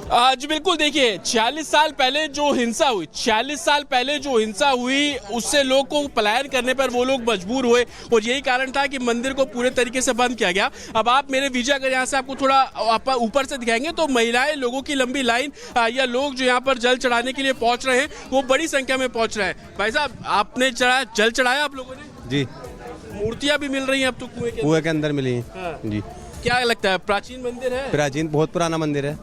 आज बिल्कुल देखिए 46 साल पहले जो हिंसा हुई, 46 साल पहले जो हिंसा हुई उससे लोग को पलायन करने पर वो लोग मजबूर हुए और यही कारण था कि मंदिर को पूरे तरीके से बंद किया गया। अब आप मेरे विजय अगर यहाँ से आपको थोड़ा ऊपर से दिखाएंगे तो महिलाएं, लोगों की लंबी लाइन या लोग जो यहाँ पर जल चढ़ाने के लिए पहुंच रहे हैं वो बड़ी संख्या में पहुंच रहे हैं। भाई साहब, आपने जल चढ़ाया आप लोगों ने? जी। मूर्तियां भी मिल रही हैं अब तो कुएं के अंदर मिली हैं। हाँ। जी। क्या लगता है, प्राचीन मंदिर है? प्राचीन, बहुत पुराना मंदिर है।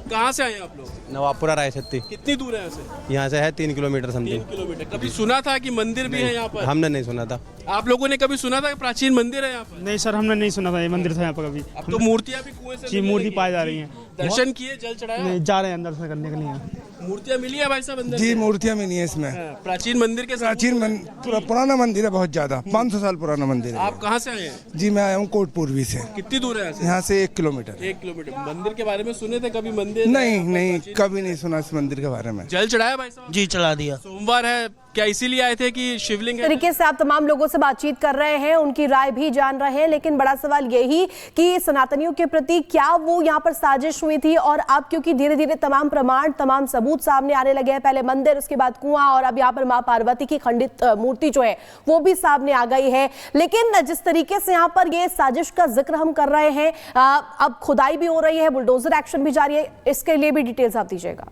कहाँ से आए आप लोग? नवाबपुरा रायसत्ती। कितनी दूर है यहाँ से? यहाँ से है 3 किलोमीटर समथिंग। 3 किलोमीटर। कभी सुना था कि मंदिर भी है यहाँ पर? हमने नहीं सुना था। आप लोगों ने कभी सुना था कि प्राचीन मंदिर है यहाँ पर? नहीं सर, हमने नहीं सुना था ये मंदिर था यहाँ पर कभी। अब तो मूर्तियाँ भी कुएं से जी, मूर्ति पाई जा रही हैं। दर्शन किए, जल चढ़ाया? नहीं, जा रहे हैं अंदर से करने के लिए। मूर्तियाँ मिली है भाई साहब अंदर? जी, मूर्तियाँ मिली है इसमें। प्राचीन मंदिर के पुराना मंदिर है, बहुत ज्यादा 500 साल पुराना मंदिर है। आप कहाँ से आए हैं? जी, मैं आया हूँ कोटपूर्वी से। कितनी दूर है यहाँ से 1 किलोमीटर। 1 किलोमीटर। मंदिर के बारे में सुने थे कभी? मंदिर नहीं, कभी नहीं सुना इस मंदिर के बारे में। जल चढ़ाया भाई साहब? जी, चढ़ा दिया। सोमवार है, क्या इसीलिए आए थे कि शिवलिंग है? तरीके से आप तमाम लोगों से बातचीत कर रहे हैं, उनकी राय भी जान रहे हैं, लेकिन बड़ा सवाल यही कि सनातनियों के प्रति क्या वो यहाँ पर साजिश हुई थी। और अब क्योंकि धीरे धीरे तमाम प्रमाण, तमाम सबूत सामने आने लगे हैं, पहले मंदिर, उसके बाद कुआं और अब यहाँ पर मां पार्वती की खंडित मूर्ति जो है वो भी सामने आ गई है। लेकिन जिस तरीके से यहाँ पर ये साजिश का जिक्र हम कर रहे हैं, अब खुदाई भी हो रही है, बुलडोजर एक्शन भी जारी है, इसके लिए भी डिटेल्स आप दीजिएगा।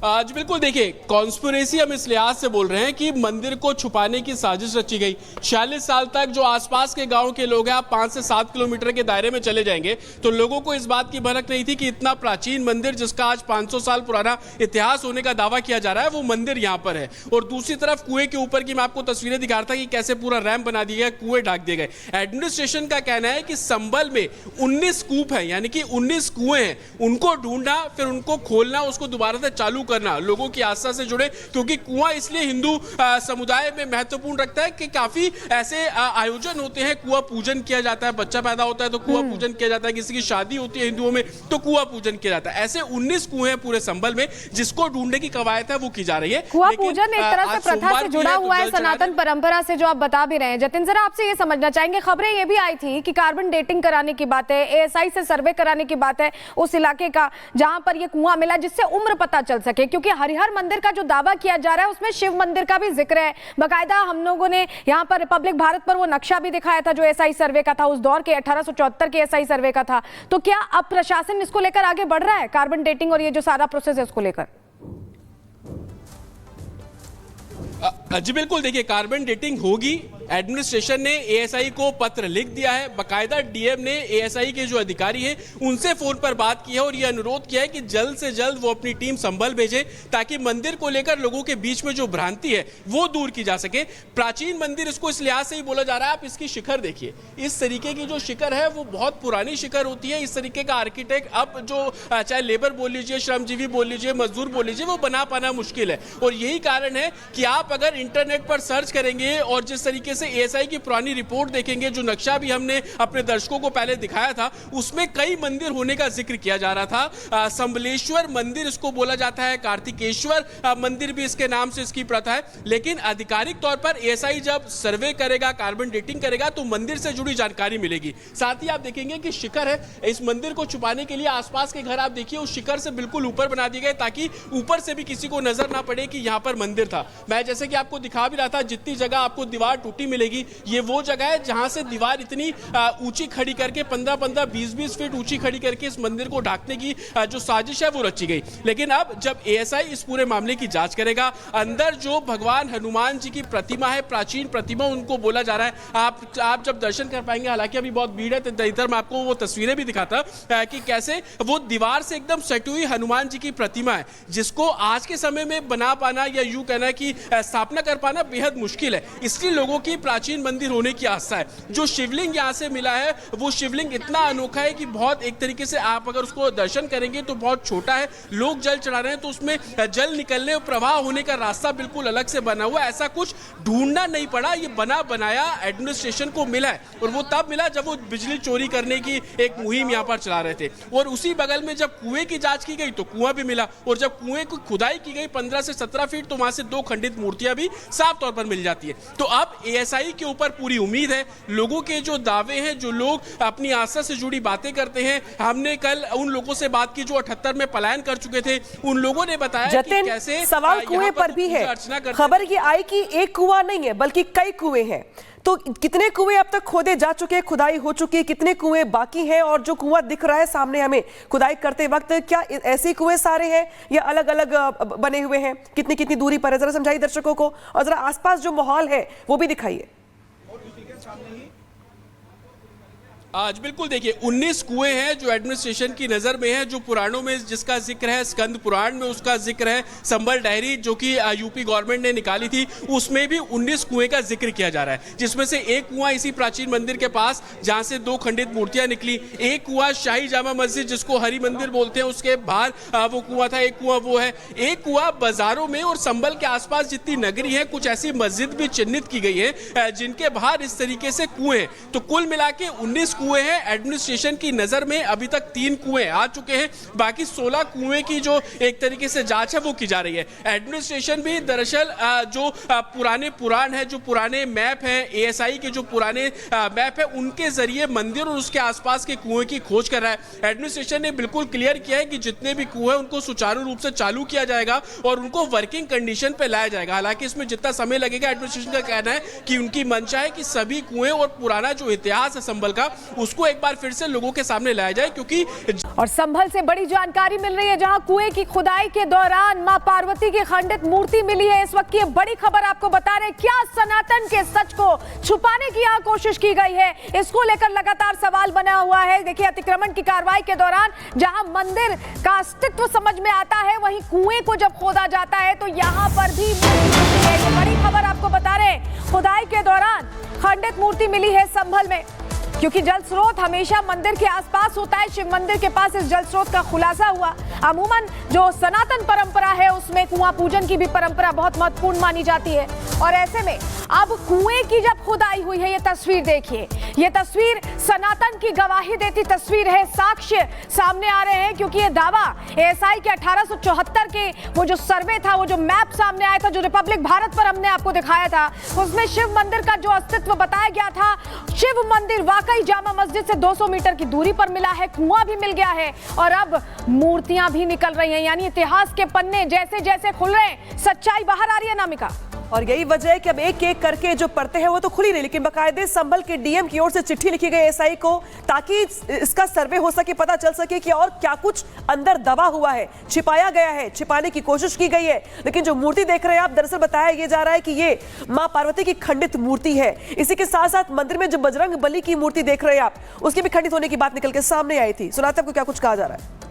आज बिल्कुल देखिए, कॉन्स्पिरेसी हम इस लिहाज से बोल रहे हैं कि मंदिर को छुपाने की साजिश रची गई। 46 साल तक जो आसपास के गांव के लोग हैं, आप 5 से 7 किलोमीटर के दायरे में चले जाएंगे तो लोगों को इस बात की भनक नहीं थी कि इतना प्राचीन मंदिर जिसका आज 500 साल पुराना इतिहास होने का दावा किया जा रहा है, वो मंदिर यहाँ पर है। और दूसरी तरफ कुएं के ऊपर की मैं आपको तस्वीरें दिखा रहा था कि कैसे पूरा रैंप बना दिया गया, कुएं ढक दिए गए। एडमिनिस्ट्रेशन का कहना है कि संभल में 19 कूप है, यानी कि 19 कुएं हैं, उनको ढूंढना, फिर उनको खोलना, उसको दोबारा से चालू करना, लोगों की आस्था से जुड़े। क्योंकि कुआं इसलिए हिंदू समुदाय में महत्वपूर्ण रखता है कि काफी ऐसे आयोजन होते हैं, कुआं पूजन किया जाता है, बच्चा पैदा होता है तो कुआं पूजन किया जाता है, किसी की शादी होती है हिंदुओं में तो कुआं पूजन किया जाता है। ऐसे 19 कुएं हैं पूरे संभल में, जिसको ढूंढने की कवायद है वो की जा रही है। कुआं पूजन एक तरह से प्रथा से जुड़ा हुआ है, सनातन परंपरा से, जो आप बता भी रहे हैं। जतिन, जरा आपसे ये समझना चाहेंगे, खबरें ये भी आई थी कि कार्बन डेटिंग कराने की बात है, एएसआई से सर्वे कराने की बात है उस इलाके का जहां पर ये कुआं मिला, जिससे उम्र पता चल सके। क्योंकि हरिहर मंदिर का जो दावा किया जा रहा है उसमें शिव मंदिर का भी जिक्र है। बाकायदा हम लोगों ने यहाँ पर रिपब्लिक भारत पर वो नक्शा भी दिखाया था जो एएसआई सर्वे का था, उस दौर के 1874 के एएसआई सर्वे का था। तो क्या अब प्रशासन इसको लेकर आगे बढ़ रहा है, कार्बन डेटिंग और ये जो सारा प्रोसेस है उसको लेकर? जी बिल्कुल, देखिए कार्बन डेटिंग होगी। एडमिनिस्ट्रेशन ने एएसआई को पत्र लिख दिया है, बाकायदा डीएम ने एएसआई के जो अधिकारी हैं उनसे फोन पर बात की है और यह अनुरोध किया है कि जल्द से जल्द वो अपनी टीम संभल भेजे ताकि मंदिर को लेकर लोगों के बीच में जो भ्रांति है वो दूर की जा सके। प्राचीन मंदिर इसको इस लिहाज से ही बोला जा रहा है, आप इसकी शिखर देखिए, इस तरीके की जो शिखर है वो बहुत पुरानी शिखर होती है। इस तरीके का आर्किटेक्ट अब जो चाहे लेबर बोल लीजिए, श्रमजीवी बोल लीजिए, मजदूर बोल लीजिए, वो बना पाना मुश्किल है। और यही कारण है कि आप अगर इंटरनेट पर सर्च करेंगे और जिस तरीके से एएसआई की पुरानी रिपोर्ट देखेंगे, जो नक्शा भी हमने अपने दर्शकों को पहले दिखाया था, उसमें कई मंदिर होने का जिक्र किया जा रहा था। संबलेश्वर मंदिर इसको बोला जाता है, कार्तिकेश्वर मंदिर भी इसके नाम से इसकी प्रथा है। लेकिन आधिकारिक तौर पर एएसआई जब सर्वे करेगा, कार्बन डेटिंग करेगा तो मंदिर से जुड़ी जानकारी मिलेगी। साथ ही आप देखेंगे कि शिखर है, इस मंदिर को छुपाने के लिए आसपास के घर आप देखिए उस शिखर से बिल्कुल ऊपर बना दिए गए ताकि ऊपर से भी किसी को नजर ना पड़े कि यहां पर मंदिर था। मैं जैसे कि आपको दिखा भी रहा था, जितनी जगह आपको दीवार टूटी मिलेगी, ये वो जगह है जहां से दीवार इतनी ऊंची खड़ी करके 15-15, 20-20 फीट ऊंची खड़ी करके इस मंदिर को ढकने की जो साजिश है वो रची गई। लेकिन अब जब एएसआई इस पूरे मामले की जांच करेगा, अंदर जो भगवान हनुमान जी की प्रतिमा है, प्राचीन प्रतिमा उनको बोला जा रहा है, आप जब दर्शन कर पाएंगे, हालांकि अभी बहुत भीड़ है तो इधर मैं आपको वो तस्वीरें भी दिखाता कि कैसे वो दीवार से एकदम सटी हुई हनुमान जी की प्रतिमा है, जिसको आज के समय में बना पाना या यूं कहना कि स्थापना कर पाना बेहद मुश्किल है। इसलिए लोगों की प्राचीन मंदिर होने की आस्था है। जो शिवलिंग यहाँ से मिला है वो शिवलिंग इतना अनोखा है कि बहुत एक तरीके से आप अगर उसको दर्शन करेंगे तो बहुत छोटा है। लोग जल चढ़ा रहे हैं तो उसमें जल निकलने और प्रवाह होने का रास्ता बिल्कुल अलग से बना हुआ है। ऐसा कुछ ढूंढना नहीं पड़ा, ये बना बनाया एडमिनिस्ट्रेशन को मिला है और वो तब मिला जब वो बिजली चोरी करने की एक मुहिम यहाँ पर चला रहे थे। और उसी बगल में जब कुएं की जांच की गई तो कुआं भी मिला और जब कुएं की खुदाई की गई 15 से 17 फीट तो वहां से 2 खंडित मूर्तियां भी साफ तौर पर मिल जाती है। तो अब एएसआई के ऊपर पूरी उम्मीद है। लोगों के जो दावे हैं, जो लोग अपनी आस्था से जुड़ी बातें करते हैं, हमने कल उन लोगों से बात की जो 78 में पलायन कर चुके थे। उन लोगों ने बताया कि जतिन, कैसे सवाल कुएं पर भी है। खबर ये आई कि एक कुआं नहीं है बल्कि कई कुएं हैं। तो कितने कुएं अब तक खोदे जा चुके हैं, खुदाई हो चुकी है, कितने कुएं बाकी हैं, और जो कुआं दिख रहा है सामने हमें खुदाई करते वक्त, क्या ऐसे कुएं सारे हैं या अलग अलग बने हुए हैं? कितनी कितनी दूरी पर है, जरा समझाइए दर्शकों को, और जरा आसपास जो माहौल है वो भी दिखाइए। आज बिल्कुल देखिए 19 कुएं हैं जो एडमिनिस्ट्रेशन की नज़र में है, जो पुराणों में जिसका जिक्र है, स्कंद पुराण में उसका जिक्र है, संबल डायरी जो कि यूपी गवर्नमेंट ने निकाली थी उसमें भी 19 कुएं का जिक्र किया जा रहा है, जिसमें से एक कुआं इसी प्राचीन मंदिर के पास जहां से 2 खंडित मूर्तियां निकली, एक कुआं शाही जामा मस्जिद जिसको हरि मंदिर बोलते हैं उसके बाहर वो कुआं था, एक कुआं वो है, एक कुआं बाजारों में और संबल के आसपास जितनी नगरी है कुछ ऐसी मस्जिद भी चिन्हित की गई है जिनके बाहर इस तरीके से कुएं हैं। तो कुल मिला के 19 कुएं हैं। एडमिनिस्ट्रेशन की नजर में अभी तक 3 कुएं आ चुके हैं, बाकी 16 कुएं की जो एक तरीके से जांच है वो की जा रही है। एडमिनिस्ट्रेशन भी दरअसल जो पुराने पुराण है, जो पुराने मैप हैं, एएसआई के जो पुराने मैप है उनके जरिए मंदिर और उसके आसपास के कुएं की खोज कर रहा है। एडमिनिस्ट्रेशन ने बिल्कुल क्लियर किया है कि जितने भी कुएं उनको सुचारू रूप से चालू किया जाएगा और उनको वर्किंग कंडीशन पे लाया जाएगा। हालांकि इसमें जितना समय लगेगा, एडमिनिस्ट्रेशन का कहना है कि उनकी मंशा है कि सभी कुएं और पुराना जो इतिहास है संभल का उसको एक बार फिर से लोगों के सामने लाया जाए, क्योंकि और संभल से बड़ी जानकारी मिल रही है जहां कुएं की खुदाई के दौरान मां पार्वती की खंडित मूर्ति मिली है। इस वक्त की बड़ी खबर आपको बता रहे, क्या सनातन के सच को छुपाने की यहां कोशिश की गई है, इसको लेकर लगातार सवाल बना हुआ है। देखिए अतिक्रमण की कार्रवाई के दौरान जहां मंदिर का अस्तित्व समझ में आता है, वहीं कुएं को जब खोदा जाता है तो यहां पर भी बड़ी खबर आपको बता रहे, खुदाई के दौरान खंडित मूर्ति मिली है संभल में, क्योंकि जल स्रोत हमेशा मंदिर के आसपास होता है। शिव मंदिर के पास इस जल स्रोत का खुलासा हुआ। अमूमन जो सनातन परंपरा है उसमें कुआं पूजन की भी परंपरा बहुत महत्वपूर्ण मानी जाती है, और ऐसे में अब कुएं की जब खुदाई हुई है, ये तस्वीर देखिए, ये तस्वीर सनातन की गवाही देती तस्वीर है। साक्ष्य सामने आ रहे हैं, क्योंकि ये दावा एएसआई के 1874 के वो जो सर्वे था, वो जो मैप सामने आया था, जो रिपब्लिक भारत पर हमने आपको दिखाया था, उसमें शिव मंदिर का जो अस्तित्व बताया गया था, शिव मंदिर वाकई जामा मस्जिद से 200 मीटर की दूरी पर मिला है, कुआं भी मिल गया है और अब मूर्तियां भी निकल रही हैं। यानी इतिहास के पन्ने जैसे जैसे खुल रहे हैं, सच्चाई बाहर आ रही है नामिका। और यही वजह है कि अब एक एक करके जो परतें हैं वो तो खुली नहीं, लेकिन बाकायदे संभल के डीएम की ओर से चिट्ठी लिखी गई एएसआई को, ताकि इसका सर्वे हो सके, पता चल सके कि और क्या कुछ अंदर दबा हुआ है, छिपाया गया है, छिपाने की कोशिश की गई है। लेकिन जो मूर्ति देख रहे हैं आप, दरअसल बताया ये जा रहा है कि ये मां पार्वती की खंडित मूर्ति है। इसी के साथ साथ मंदिर में जो बजरंग बली की मूर्ति देख रहे हैं आप, उसकी भी खंडित होने की बात निकल के सामने आई थी। सुनाते आपको क्या कुछ कहा जा रहा है।